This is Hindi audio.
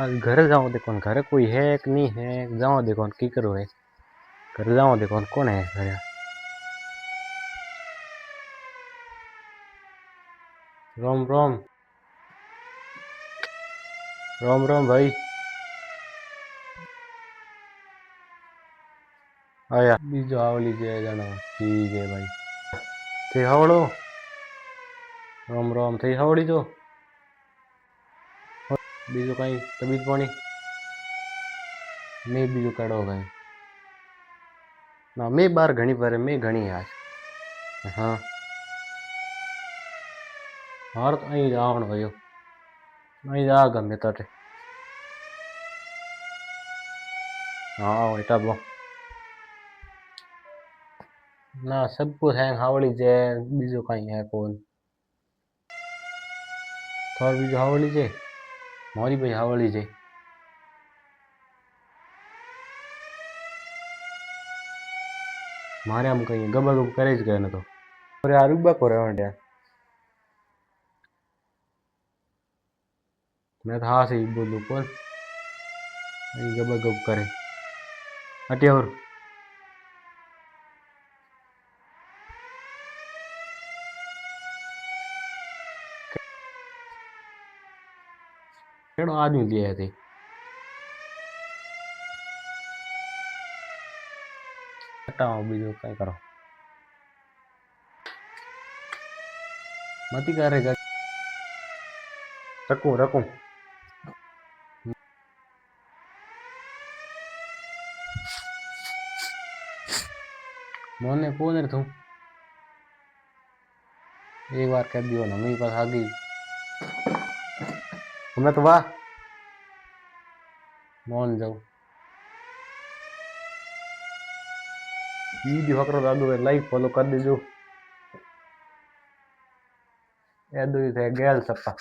आज घर जाओ देखो घर कोई है कि नहीं है, जाओ देखो की करो है, घर जाओ देखो कौन है घर। रोम रोम रोम रोम भाई आया बीजो आवली जे जाना। ठीक है भाई थे हावड़ो रोम रोम थे हावड़ी जो बीजो कहीं तबीयत पानी मैं बीजो कड़ो गए ना मैं बार घनी पर मैं घनी आज। हाँ हार तो अँ जावण भाई अँ जा गमे तटे। हाँ बेटा वो ना सब कुछ है हावड़ी जे बीजो कहीं है कौन थोड़ बीजो हावड़ी जे मारी भाई हावड़ी जे मारे हम कहीं गबा गब करे ज गए न तो अरे यार उबा को रहे मैं तो हाँ सही बोलूँ कौन गबा गब करे हटे और केड़ो आदमी लिया थे हटाओ बीजो कहीं करो मती करे रखूं रखूं मोने कौन रे तू एक बार कह दियो ना मेरे पास आ गई मैं तो वाह मोहन जाऊ वीडियो पकड़ो दादू लाइक फॉलो कर दीजो ऐ दो थे गैल सप्पा।